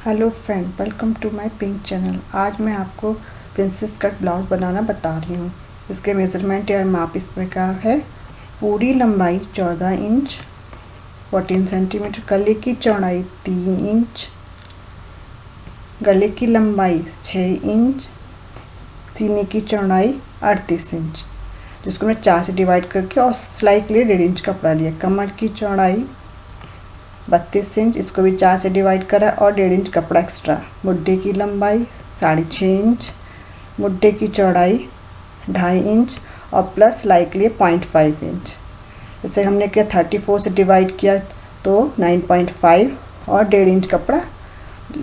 Hello friend, welcome to my pink channel. आज मैं आपको प्रिंसेस कट ब्लाउज बनाना बता रही हूँ। इसके मेज़रमेंट या माप इस प्रकार है। पूरी लंबाई 14 इंच 14 सेंटीमीटर, गले की चौड़ाई 3 इंच, गले की लंबाई 6 इंच, सीने की चौड़ाई 38 इंच, जिसको मैं 4 से डिवाइड करके और सिलाई के लिए 1.5 इंच कपड़ा लिया। कमर की चौड़ाई 32 इंच, इसको भी 4 से डिवाइड करा और 1.5 इंच कपड़ा एक्स्ट्रा। मुड्ढे की लंबाई 6.5 इंच, मुड्ढे की चौड़ाई 2.5 इंच और प्लस सिलाई के लिए 0.5 इंच। जैसे हमने किया 34 से डिवाइड किया तो 9.5 और 1.5 इंच कपड़ा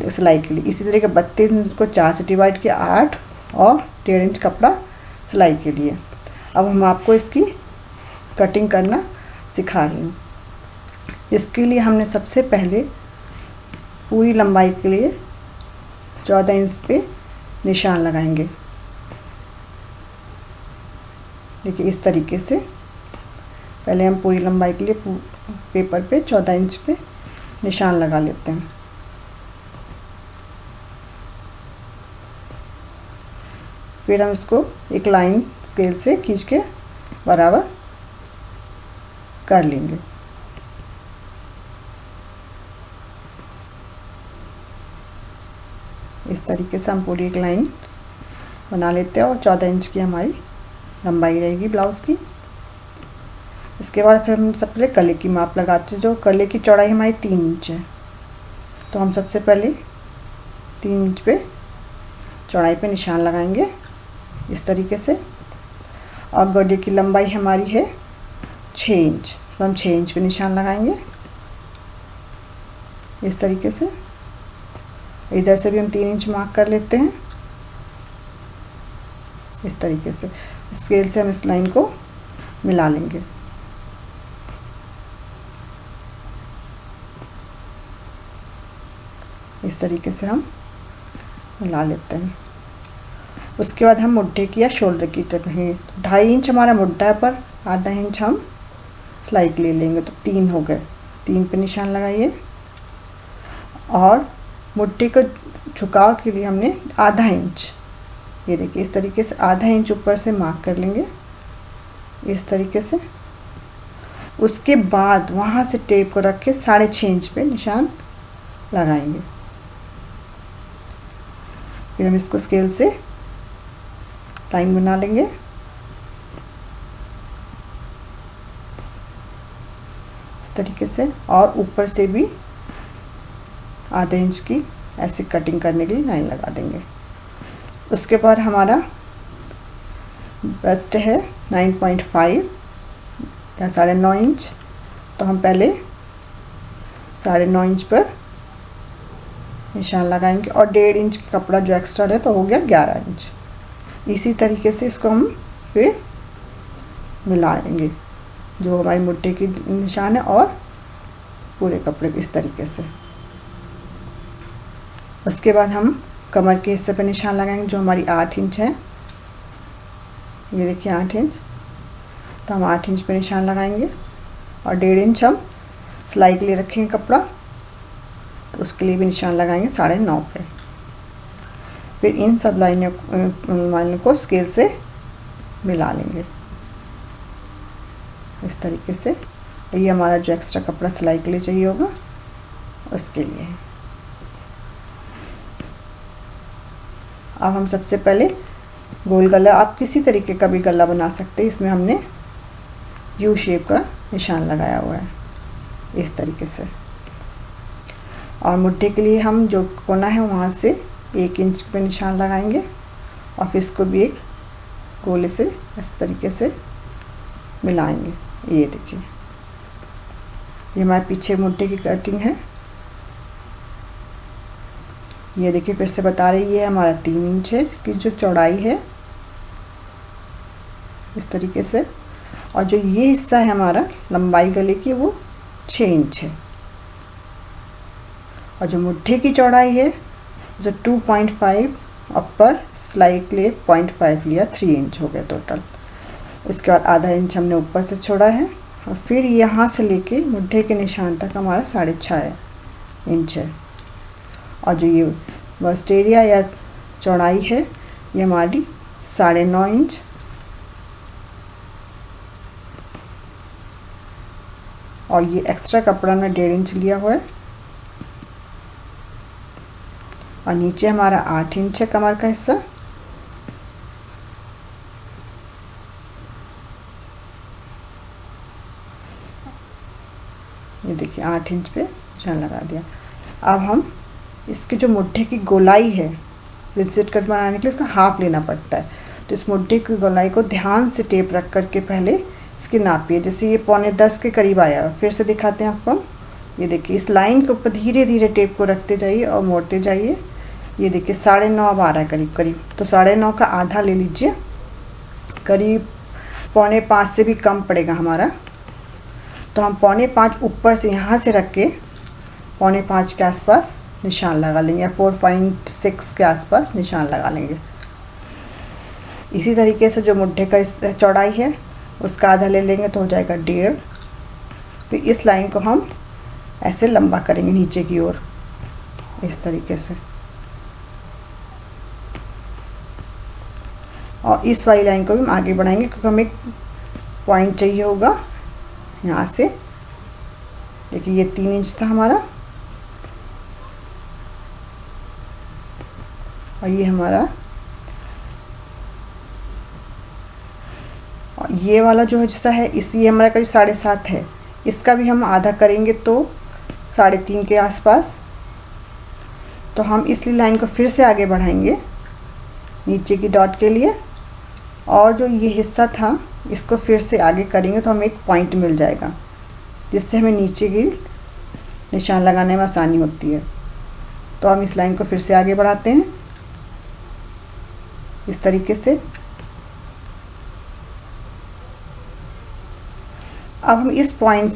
सिलाई के लिए। इसी तरीके 32 इंच को 4 से डिवाइड किया 8 और 1.5 इंच कपड़ा सिलाई के लिए। अब हम आपको इसकी कटिंग करना सिखा रही हूँ। इसके लिए हमने सबसे पहले पूरी लंबाई के लिए 14 इंच पे निशान लगाएंगे। देखिए इस तरीके से पहले हम पूरी लंबाई के लिए पेपर पे 14 इंच पे निशान लगा लेते हैं। फिर हम इसको एक लाइन स्केल से खींच के बराबर कर लेंगे। इस तरीके से हम पूरी एक लाइन बना लेते हैं और 14 इंच की हमारी लंबाई रहेगी ब्लाउज़ की। इसके बाद फिर हम सबसे पहले गले की माप लगाते हैं। जो गले की चौड़ाई हमारी 3 इंच है, तो हम सबसे पहले 3 इंच पे चौड़ाई पे निशान लगाएंगे इस तरीके से। और गले की लंबाई हमारी है 6 इंच, तो हम 6 इंच पे निशान लगाएंगे इस तरीके से। इधर से भी हम 3 इंच मार्क कर लेते हैं इस तरीके से। स्केल से हम इस लाइन को मिला लेंगे। इस तरीके से हम मिला लेते हैं। उसके बाद हम मुड्ढे की या शोल्डर की तरफ 2.5 इंच हमारा मुड्ढा है, पर आधा इंच हम सिलाई के लिए लेंगे, तो 3 हो गए। 3 पे निशान लगाइए और मुट्ठी को झुकाव के लिए हमने आधा इंच, ये देखिए इस तरीके से आधा इंच ऊपर से मार्क कर लेंगे इस तरीके से। उसके बाद वहाँ से टेप को रख के 6.5 इंच पे निशान लगाएंगे। फिर हम इसको स्केल से लाइन बना लेंगे इस तरीके से, और ऊपर से भी आधे इंच की ऐसे कटिंग करने के लिए लाइन लगा देंगे। उसके बाद हमारा बेस्ट है 9.5 या 9.5 इंच, तो हम पहले 9.5 इंच पर निशान लगाएंगे और 1.5 इंच का कपड़ा जो एक्स्ट्रा है तो हो गया 11 इंच। इसी तरीके से इसको हम फिर मिलाएंगे, जो हमारी मुट्ठी की निशान है और पूरे कपड़े को इस तरीके से। उसके बाद हम कमर के हिस्से पर निशान लगाएंगे जो हमारी 8 इंच है। ये देखिए 8 इंच, तो हम 8 इंच पे निशान लगाएंगे और 1.5 इंच हम सिलाई के लिए रखेंगे कपड़ा, तो उसके लिए भी निशान लगाएंगे 9.5 पे। फिर इन सब लाइनों को स्केल से मिला लेंगे इस तरीके से। ये हमारा जो एक्स्ट्रा कपड़ा सिलाई के लिए चाहिए होगा उसके लिए। अब हम सबसे पहले गोल गला, आप किसी तरीके का भी गला बना सकते हैं। इसमें हमने यू शेप का निशान लगाया हुआ है इस तरीके से। और मुट्ठी के लिए हम जो कोना है वहाँ से 1 इंच पे निशान लगाएंगे और फिर इसको भी एक गोले से इस तरीके से मिलाएंगे। ये देखिए ये हमारे पीछे मुट्ठी की कटिंग है। ये देखिए फिर से बता रही है, हमारा 3 इंच है इसकी जो चौड़ाई है इस तरीके से। और जो ये हिस्सा है हमारा लंबाई गले की वो 6 इंच है। और जो मुट्ठी की चौड़ाई है जो 2.5 अपर सिलाई के लिए 0.5 लिया, 3 इंच हो गया टोटल। इसके बाद आधा इंच हमने ऊपर से छोड़ा है और फिर यहाँ से लेके मुट्ठी के निशान तक हमारा 6.5 इंच है। और जो ये बस्ट एरिया या चौड़ाई है ये हमारी 9.5 इंच। और ये एक्स्ट्रा कपड़ा मैं 1.5 इंच लिया हुआ है। और नीचे हमारा 8 इंच है कमर का हिस्सा। ये देखिए 8 इंच पे निशान लगा दिया। अब हम इसके जो मुट्ठे की गोलाई है, प्रिंसेस कट बनाने के लिए इसका हाफ लेना पड़ता है, तो इस मुट्ठे की गोलाई को ध्यान से टेप रख करके पहले इसकी नापिए। जैसे ये 9.25 के करीब आया, फिर से दिखाते हैं आपको। ये देखिए इस लाइन के ऊपर धीरे धीरे टेप को रखते जाइए और मोड़ते जाइए। ये देखिए 9.5 अब आ रहा है करीब करीब, तो 9.5 का आधा ले लीजिए, करीब 4.25 से भी कम पड़ेगा हमारा। तो हम 4.25 ऊपर से यहाँ से रख के 4.25 के आसपास निशान लगा लेंगे, या 4.6 के आसपास निशान लगा लेंगे। इसी तरीके से जो मुट्ठे का चौड़ाई है उसका आधा ले लेंगे तो हो जाएगा 1.5। फिर इस लाइन को हम ऐसे लंबा करेंगे नीचे की ओर इस तरीके से, और इस वाली लाइन को भी हम आगे बढ़ाएंगे क्योंकि हमें एक पॉइंट चाहिए होगा यहाँ से। देखिए ये 3 इंच था हमारा, और ये हमारा, और ये वाला जो हिस्सा है ये हमारा करीब 7.5 है। इसका भी हम आधा करेंगे तो 3.5 के आसपास। तो हम इसलिए लाइन को फिर से आगे बढ़ाएंगे नीचे की डॉट के लिए, और जो ये हिस्सा था इसको फिर से आगे करेंगे तो हमें एक पॉइंट मिल जाएगा, जिससे हमें नीचे की निशान लगाने में आसानी होती है। तो हम इस लाइन को फिर से आगे बढ़ाते हैं इस तरीके से। अब हम इस पॉइंट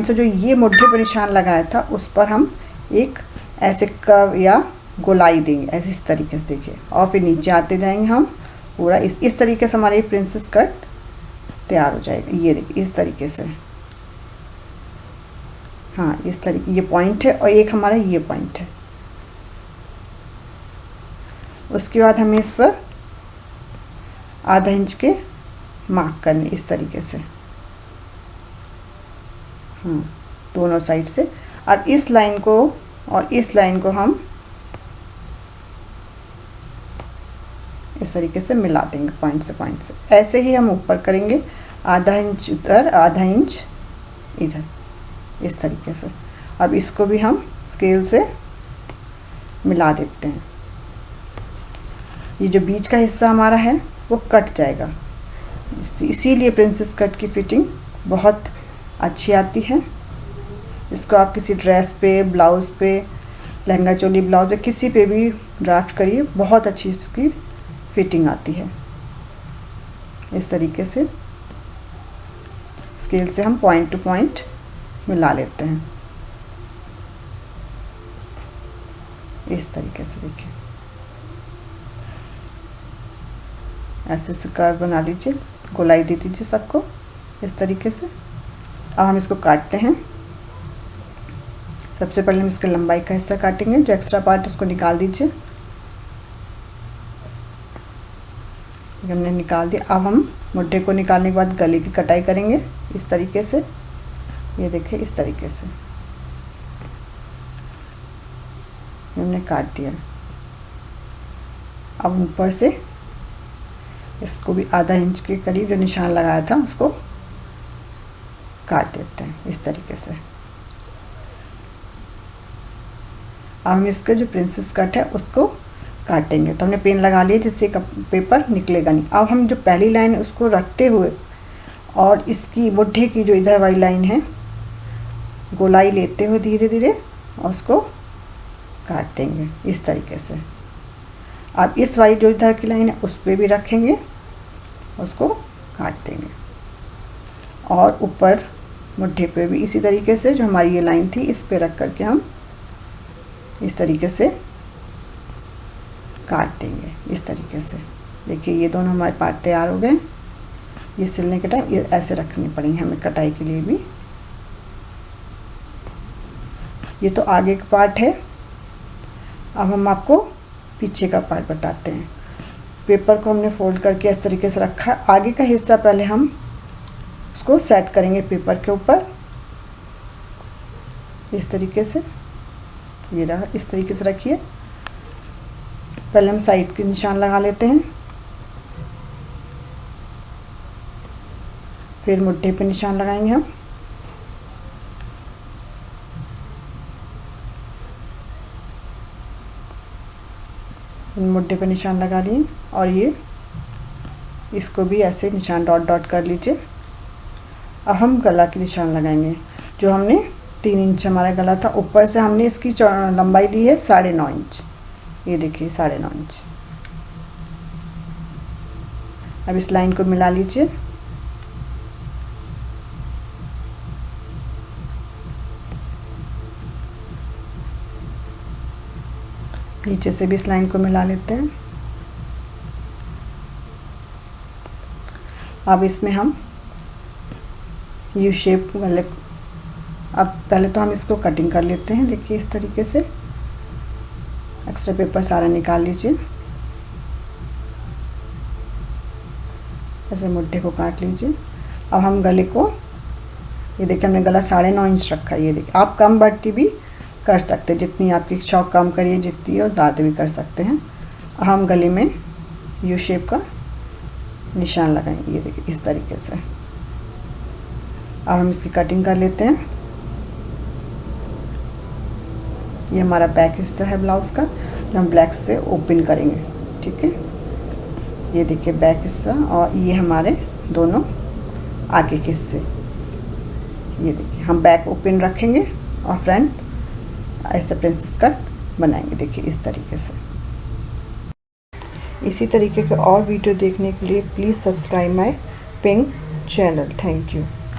से जो ये मुट्ठे पर निशान लगाया था उस पर हम एक ऐसे कर्व या गोलाई देंगे, ऐसे इस तरीके से देखिए, और फिर नीचे आते जाएंगे हम पूरा इस तरीके से हमारी प्रिंसेस कट तैयार हो जाएगा। ये देखिए इस तरीके से, हाँ इस तरीके, ये पॉइंट है और एक हमारा ये पॉइंट है। उसके बाद हमें इस पर आधा इंच के मार्क करने इस तरीके से, दोनों साइड से। अब इस लाइन को और इस लाइन को हम इस तरीके से मिला देंगे पॉइंट से। ऐसे ही हम ऊपर करेंगे, आधा इंच उधर आधा इंच इधर इस तरीके से। अब इसको भी हम स्केल से मिला देते हैं। ये जो बीच का हिस्सा हमारा है वो कट जाएगा, इसीलिए प्रिंसेस कट की फिटिंग बहुत अच्छी आती है। इसको आप किसी ड्रेस पे, ब्लाउज़ पे, लहंगा चोली ब्लाउज पे, किसी पे भी ड्राफ्ट करिए, बहुत अच्छी इसकी फिटिंग आती है। इस तरीके से स्केल से हम पॉइंट टू पॉइंट मिला लेते हैं इस तरीके से। देखिए ऐसे से कर्व बना लीजिए, गोलाई दे दीजिए सबको इस तरीके से। अब हम इसको काटते हैं। सबसे पहले हम इसके लंबाई का हिस्सा काटेंगे, जो एक्स्ट्रा पार्ट उसको निकाल दीजिए। हमने निकाल दिया। अब हम मुट्ठे को निकालने के बाद गले की कटाई करेंगे इस तरीके से। ये देखिए इस तरीके से हमने काट दिया। अब ऊपर से इसको भी आधा इंच के करीब जो निशान लगाया था उसको काट देते हैं इस तरीके से। अब हम इसका जो प्रिंसेस कट है उसको काटेंगे। तो हमने पेन लगा लिया जिससे पेपर निकलेगा नहीं। अब हम जो पहली लाइन है उसको रखते हुए और इसकी मुट्ठे की जो इधर वाली लाइन है गोलाई लेते हुए धीरे धीरे और उसको काट देंगे इस तरीके से। अब इस वाली जो इधर की लाइन है उस पर भी रखेंगे, उसको काट देंगे, और ऊपर मुट्ठे पे भी इसी तरीके से जो हमारी ये लाइन थी इस पे रख करके हम इस तरीके से काट देंगे इस तरीके से। देखिए ये दोनों हमारे पार्ट तैयार हो गए। ये सिलने के टाइम ये ऐसे रखनी पड़ेंगे हमें कटाई के लिए भी ये तो आगे का पार्ट है। अब हम आपको पीछे का पार्ट बताते हैं। पेपर को हमने फोल्ड करके इस तरीके से रखा है। आगे का हिस्सा पहले हम उसको सेट करेंगे पेपर के ऊपर, इस तरीके से। ये रहा, इस तरीके से रखिए। पहले हम साइड के निशान लगा लेते हैं, फिर मुट्ठे पे निशान लगाएंगे हम। मुट्ठे पे निशान लगा लिए और ये इसको भी ऐसे निशान डॉट डॉट कर लीजिए। अब हम गला के निशान लगाएंगे। जो हमने 3 इंच हमारा गला था, ऊपर से हमने इसकी लंबाई ली है 9.5 इंच। ये देखिए 9.5 इंच। अब इस लाइन को मिला लीजिए। नीचे से भी इस लाइन को मिला लेते हैं। अब इसमें हम यू शेप गले, अब पहले तो हम इसको कटिंग कर लेते हैं। देखिए इस तरीके से एक्स्ट्रा पेपर सारा निकाल लीजिए। ऐसे मुट्ठे को काट लीजिए। अब हम गले को, ये देखिए हमने गला 9.5 इंच रखा है। ये देखिए आप कम बढ़ती भी कर सकते हैं, जितनी आपकी शौक कम करिए, जितनी और ज़्यादा भी कर सकते हैं। हम गले में यू शेप का निशान लगाएंगे। ये देखिए इस तरीके से। अब हम इसकी कटिंग कर लेते हैं। ये हमारा बैक हिस्सा है ब्लाउज़ का, जो हम ब्लैक से ओपन करेंगे। ठीक है, ये देखिए बैक हिस्सा, और ये हमारे दोनों आगे के हिस्से। ये देखिए हम बैक ओपन रखेंगे और फ्रंट ऐसे प्रिंसेस कट बनाएंगे। देखिए इस तरीके से। इसी तरीके के और वीडियो देखने के लिए please subscribe my pink channel. Thank you.